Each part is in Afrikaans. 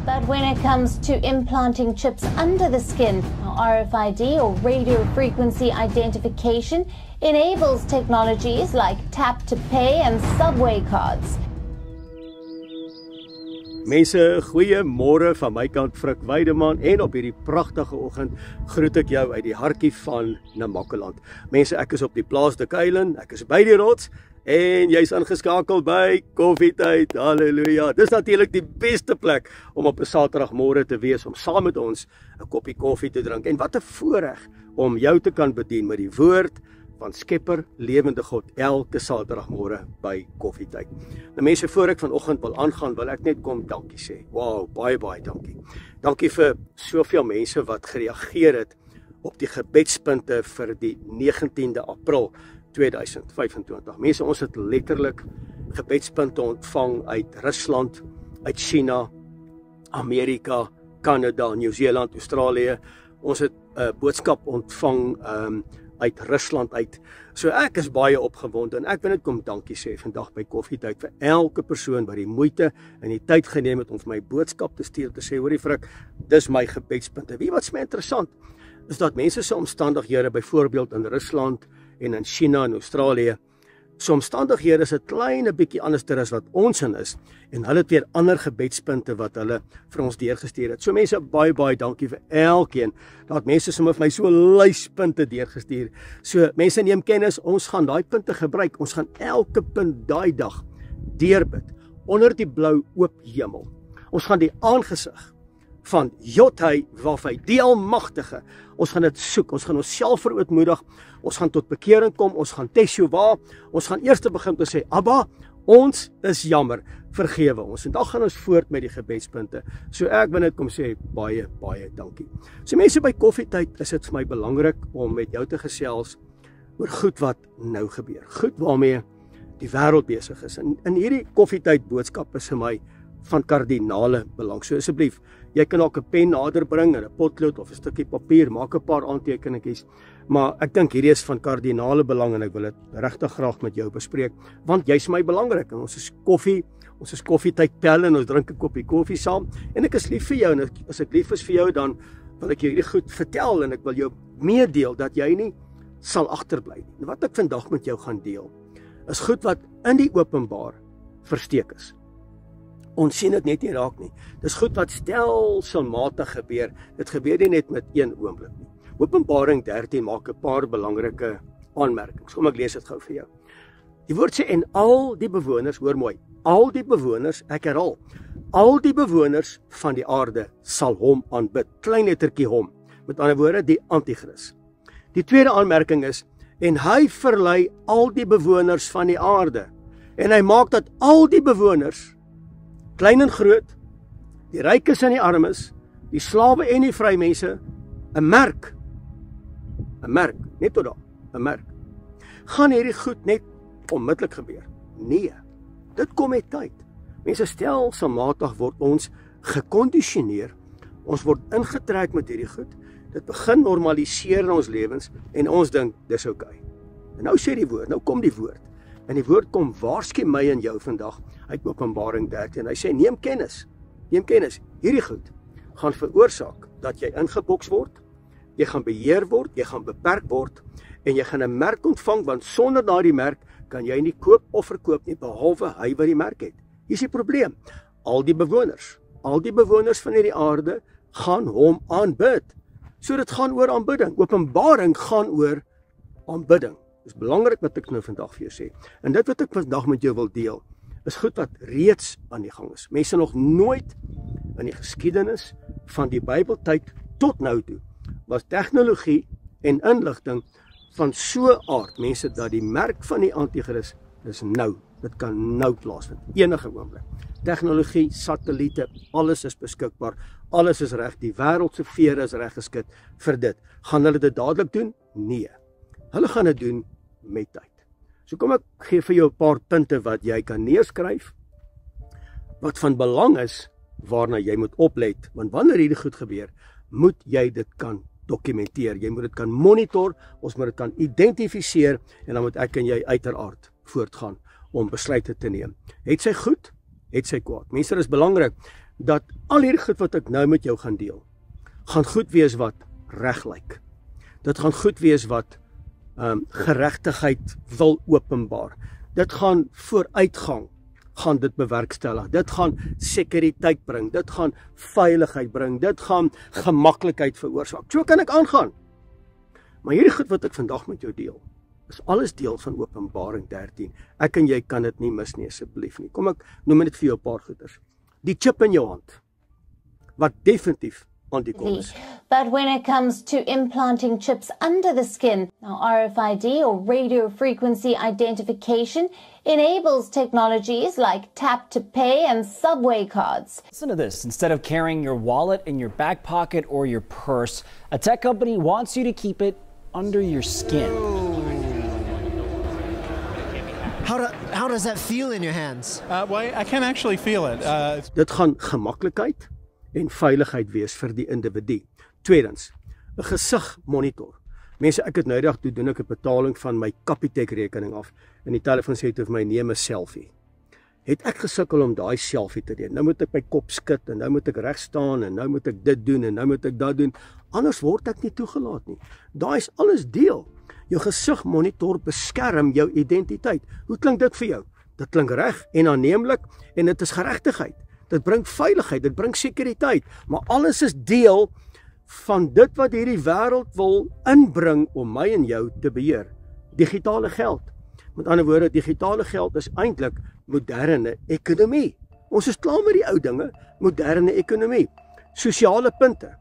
But when it comes to implanting chips under the skin, RFID or radio frequency identification enables technologies like tap to pay and subway cards. Mense, goeiemôre van my kant, Frik Weideman, en op hierdie pragtige oggend groet ek jou uit die hartjie van Namakoland. Mense, ek is op die plaas De Kuilen, ek is by die rots, en jy's ingeskakel by Koffietyd, halleluja. Dis natuurlik die beste plek om op 'n Saterdagmôre te wees, om saam met ons 'n koppie koffie te drink, en wat 'n voorreg om jou te kan bedien met die woord van Skepper, lewende God, elke Saterdagmôre by Koffietyd. Nou mense, voor ek vanoggend wil aangaan, wil ek net kom dankie sê. Wow, baie dankie. Dankie vir soveel mense wat gereageer het op die gebedspunte vir die 19de April 2025. Mense, ons het letterlik gebedspunte ontvang uit Rusland, uit China, Amerika, Kanada, Nieu-Seeland, Australië. Ons het 'n boodskap ontvang uit Rusland uit. So ek is baie opgewonde en ek wil net kom dankie sê vandag by Koffietyd vir elke persoon wat die moeite en die tyd geneem het om vir my boodskap te stuur, te sê, hoorie Frik, dis my gebedspunte. Wie wat is my interessant, is dat mense se omstandighede, byvoorbeeld in Rusland en in China en Australië, so omstandighede is 'n klein bietjie anders as wat ons in is, en hulle het weer ander gebedspunte wat hulle vir ons deurgestuur het. So mense, baie dankie vir elkeen, dat mense sommer vir my so lyspunte deurgestuur. So mense, neem kennis, ons gaan daai punte gebruik, ons gaan elke punt daai dag deurbid, onder die blou oop hemel. Ons gaan die aangesig van Jothai Wafai, die Almagtige, ons gaan dit soek, ons gaan onsself verootmoedig, ons gaan tot bekering kom, ons gaan Teshuvah, ons gaan eers begin te sê, Abba, ons is jammer, vergewe ons, en dan gaan ons voort met die gebedspunte. So ek wil net kom sê, baie dankie. So mense, by Koffietyd is dit vir my belangrik om met jou te gesels oor goed wat nou gebeur, goed waarmee die wêreld besig is, en in hierdie Koffietyd boodskap is vir my van kardinale belang. So asseblief, jy kan ook 'n pen nader bring en 'n potlood of 'n stukkie papier, maak 'n paar aantekeningetjies, maar ek dink hierdie is van kardinale belang en ek wil dit regtig graag met jou bespreek, want jy's my belangrik en ons is Koffietyd pelle en ons drink 'n koppie koffie saam, en ek is lief vir jou, en as ek lief is vir jou, dan wil ek jou hierdie goed vertel en ek wil jou meedeel dat jy nie sal agterbly nie. En wat ek vandag met jou gaan deel, is goed wat in die openbaar versteek is. Ons sien dit net nie raak nie. Dis goed wat stelselmatig gebeur. Dit gebeur nie net met een oomblik nie. Openbaring 13 maak 'n paar belangrike aanmerkings. Kom ek lees dit gou vir jou. Die woord sê, en al die bewoners, hoor mooi, al die bewoners, ek herhaal, al die bewoners van die aarde sal hom aanbid. Klein lettertjie hom. Met ander woorde, die Antichrist. Die tweede aanmerking is, en hy verlei al die bewoners van die aarde. En hy maak dat al die bewoners, klein en groot, die rykes en die armes, die slawe en die vrymense, 'n merk, net tot daar, 'n merk. Gaan hierdie goed net onmiddellik gebeur? Nee, dit kom met tyd. Mense, stelselmatig word ons gekondisioneer, ons word ingetrek met hierdie goed, dit begin normaliseer in ons lewens, en ons dink, dis okay. En nou sê die woord, nou kom die woord, en die woord kom waarsku my en jou vandag uit Openbaring 13. Hy sê, neem kennis, hierdie goed gaan veroorsaak dat jy ingeboks word, jy gaan beheer word, jy gaan beperk word, en jy gaan 'n merk ontvang, want sonder daardie merk kan jy nie koop of verkoop nie, behalwe hy wat die merk het. Hier is die probleem, al die bewoners van hierdie aarde gaan hom aanbid. So dit gaan oor aanbidding. Openbaring gaan oor aanbidding. Dit is belangrik wat ek nou vandag vir jou sê. En dit wat ek vandag met jou wil deel, is goed wat reeds aan die gang is. Mense, nog nooit in die geskiedenis van die Bybeltyd tot nou toe was tegnologie en inligting van so aard, mense, dat die merk van die Antichrist is nou. Dit kan nou plaasvind, enige oomblik. Tegnologie, satelliete, alles is beskikbaar, alles is reg, die wêreld se vere is reg geskit vir dit. Gaan hulle dit dadelik doen? Nee. Hulle gaan dit doen met tyd. So kom ek gee vir jou 'n paar punte wat jy kan neerskryf, wat van belang is, waarna jy moet oplet, want wanneer hierdie goed gebeur, moet jy dit kan dokumenteer, jy moet dit kan monitor, ons moet dit kan identifiseer, en dan moet ek en jy uiteraard voortgaan om besluite te neem. Het sy goed? Het sy kwaad? Mense, dit is belangrik dat al hierdie goed wat ek nou met jou gaan deel, gaan goed wees wat reg lyk. Dit gaan goed wees wat geregtigheid wil openbaar. Dit gaan vooruitgang, gaan dit bewerkstellig. Dit gaan sekuriteit bring, dit gaan veiligheid bring, dit gaan gemaklikheid veroorsaak. So kan ek aangaan. Maar hierdie goed wat ek vandag met jou deel, is alles deel van Openbaring 13. Ek en jy kan dit nie mis nie, asseblief nie. Kom ek noem net vir jou 'n paar goeders. Die chip in jou hand, wat definitief aan die kom is. But when it comes to implanting chips under the skin, now RFID or radio frequency identification enables technologies like tap to pay and subway cards. Listen to this. Instead of carrying your wallet in your back pocket or your purse, a tech company wants you to keep it under your skin. How does that feel in your hands? Well, I can actually feel it. Dit gaan gemaklikheid en veiligheid wees vir die individu. Tweedens, 'n gesigmonitor. Mense, ek het nou eendag doen ek 'n betaling van my Capitec rekening af en die telefoon sê vir my neem 'n selfie. Het ek gesukkel om daai selfie te doen. Nou moet ek my kop skud en nou moet ek reg staan en nou moet ek dit doen en nou moet ek dat doen. Anders word ek nie toegelaat nie. Daai is alles deel. Jou gesigmonitor beskerm jou identiteit. Hoe klink dit vir jou? Dit klink reg en aanneemlik en dit is geregtigheid. Dit bring veiligheid, dit bring sekuriteit, maar alles is deel van dit wat hierdie wêreld wil inbring om my en jou te beheer. Digitale geld. Met ander woorde, digitale geld is eintlik moderne ekonomie. Ons is klaar met die ou dinge, moderne ekonomie. Sosiale punte.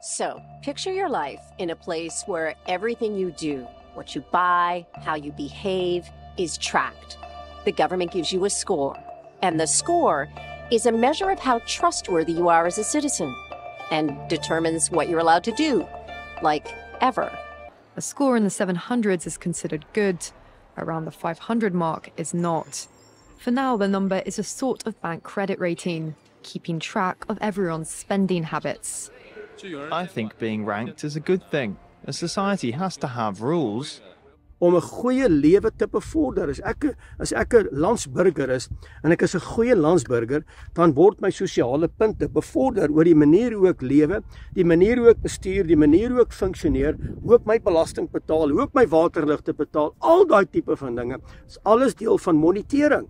So, picture your life in a place where everything you do, what you buy, how you behave, is tracked. The government gives you a score, and the score is a measure of how trustworthy you are as a citizen and determines what you're allowed to do, like ever. A score in the 700s is considered good. Around the 500 mark is not. For now, the number is a sort of bank credit rating, keeping track of everyone's spending habits. I think being ranked is a good thing. A society has to have rules. Om 'n goeie lewe te bevorder. As ek 'n landsburger is en ek is 'n goeie landsburger, dan word my sosiale punte bevorder oor die manier hoe ek lewe, die manier hoe ek bestuur, die manier hoe ek funksioneer, hoe ek my belasting betaal, hoe ek my waterligte betaal, al daai tipe van dinge. Is alles deel van monitering.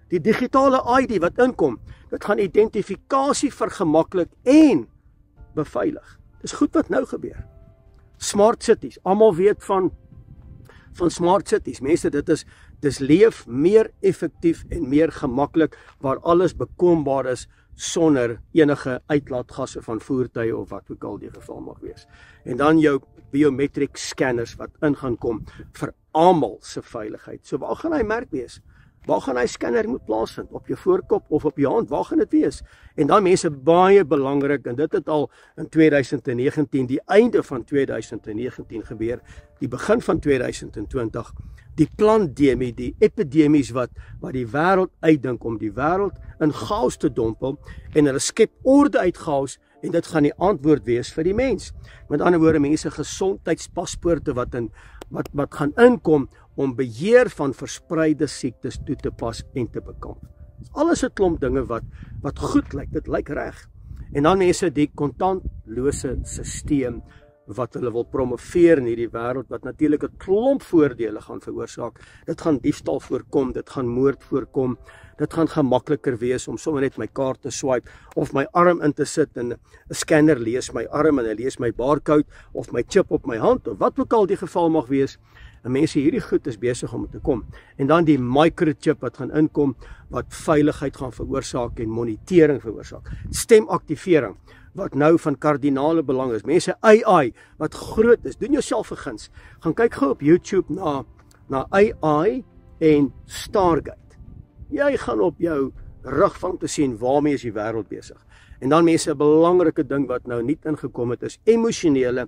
Die digitale ID wat inkom, dit gaan identifikasie vergemaklik en beveilig. Dis goed wat nou gebeur. Smart cities, almal weet van smart cities. Mense, dis leef meer effektief en meer gemaklik waar alles bekombaar is sonder enige uitlaatgasse van voertuie of wat ook al die geval mag wees. En dan jou biometric scanners wat in gaan kom vir almal se veiligheid. So waar gaan hy merk wees? Waar gaan hy scanner moet plaasvind? Op jou voorkop of op jou hand? Waar gaan dit wees? En dan mense, baie belangrik, en dit het al in 2019, die einde van 2019 gebeur, die begin van 2020, die pandemie, die epidemies wat die wêreld uitdink om die wêreld in chaos te dompel, en hulle skep orde uit chaos, en dit gaan die antwoord wees vir die mens. Met ander woorde, mense, gesondheidspaspoorte wat gaan inkom om beheer van verspreide siektes toe te pas en te bekamp. Alles 'n klomp dinge wat goed lyk, dit lyk reg. En dan mense, die kontantlose stelsel wat hulle wil promoveer in hierdie wêreld, wat natuurlik 'n klomp voordele gaan veroorsaak. Dit gaan diefstal voorkom, dit gaan moord voorkom, dit gaan gemakliker wees om sommer net my kaart te swipe of my arm in te sit en 'n scanner lees my arm en hy lees my barcode of my chip op my hand of wat ook al die geval mag wees. En mense, hierdie goed is besig om te kom. En dan die microchip wat gaan inkom, wat veiligheid gaan veroorsaak en monitering veroorsaak. Stemaktivering, wat nou van kardinale belang is. Mense, AI, wat groot is, doen jouself 'n guns. Gaan kyk gou op YouTube na AI en Stargate. Jy gaan op jou rug van te sien waarmee is die wêreld besig. En dan mense, 'n belangrike ding wat nou nie ingekom het, is emosionele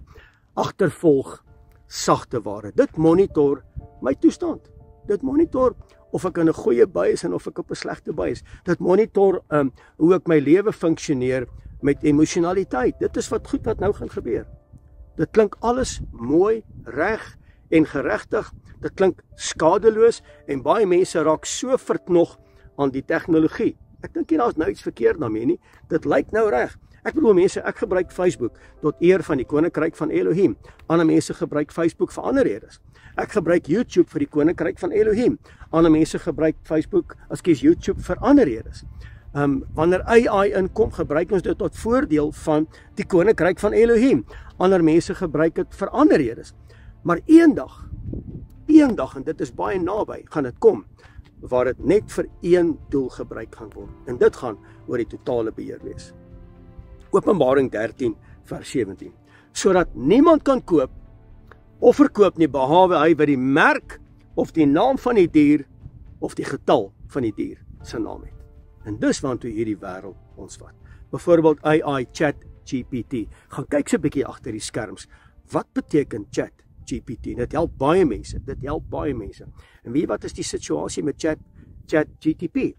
agtervolg sagte ware. Dit monitor my toestand. Dit monitor of ek in 'n goeie bui is en of ek op 'n slegte bui is. Dit monitor hoe ek my lewe funksioneer met emosionaliteit. Dit is wat goed wat nou gaan gebeur. Dit klink alles mooi, reg en geregtig. Dit klink skadeloos en baie mense raak so verknog aan die tegnologie. Ek dink nie daar's nou iets verkeerd daarmee nie. Dit lyk nou reg. Ek bedoel mense, ek gebruik Facebook tot eer van die koninkryk van Elohim. Ander mense gebruik Facebook vir ander redes. Ek gebruik YouTube vir die koninkryk van Elohim. Ander mense gebruik YouTube vir ander redes. Wanneer AI inkom, gebruik ons dit tot voordeel van die koninkryk van Elohim. Ander mense gebruik dit vir ander redes. Maar eendag, en dit is baie naby, gaan dit kom, waar dit net vir een doel gebruik gaan word. En dit gaan oor die totale beheer wees. Openbaring 13 vers 17. Sodat niemand kan koop of verkoop nie, behalwe hy wat die merk of die naam van die dier of die getal van die dier se naam het. En dis waartoe hierdie wêreld ons vat. Byvoorbeeld AI ChatGPT. Gaan kyk so 'n bietjie agter die skerms. Wat beteken ChatGPT? Dit help baie mense. En weet wat is die situasie met ChatGPT?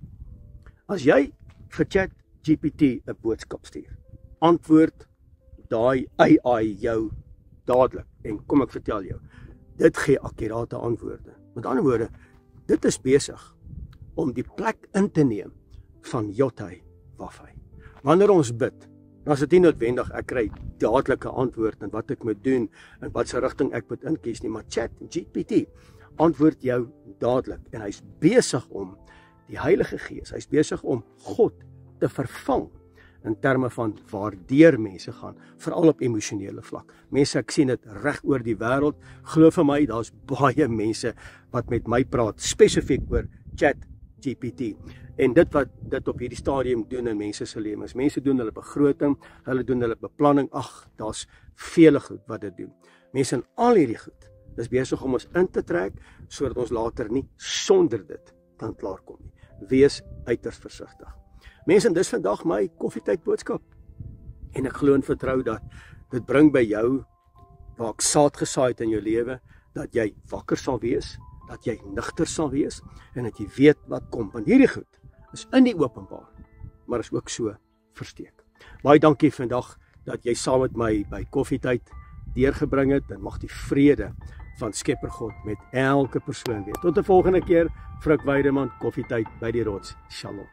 As jy vir ChatGPT 'n boodskap stuur, antwoord daai AI jou dadelik. En kom ek vertel jou, dit gee akkurate antwoorde. Met ander woorde, dit is besig om die plek in te neem van Yotai Wafai. Wanneer ons bid, dan is dit nie noodwendig ek kry dadelike antwoord en wat ek moet doen en wat se rigting ek moet inkies nie, maar ChatGPT antwoord jou dadelik en hy's besig om die Heilige Gees, hy's besig om God te vervang in terme van waardeur mense gaan, veral op emosionele vlak. Mense, ek sien dit reg oor die wêreld. Glo vir my, daar's baie mense wat met my praat spesifiek oor ChatGPT. En dit wat dit op hierdie stadium doen in mense se lewens. Mense doen hulle begroting, hulle doen hulle beplanning. Ag, daar's vele goed wat dit doen. Mense in al hierdie goed is besig om ons in te trek sodat ons later nie sonder dit kan klaarkom nie. Wees uiters versigtig. Mense, dis vandag my koffietyd boodskap. En ek glo en vertrou dat dit bring by jou waar ek saad gesaai het in jou lewe, dat jy wakker sal wees, dat jy nugter sal wees en dat jy weet wat kom. Want hierdie goed is in die openbaar, maar is ook so versteek. Baie dankie vandag dat jy saam met my by koffietyd deurgebring het en mag die vrede van Skepper God met elke persoon wees. Tot 'n volgende keer, Frik Weideman, koffietyd by die rots. Shalom.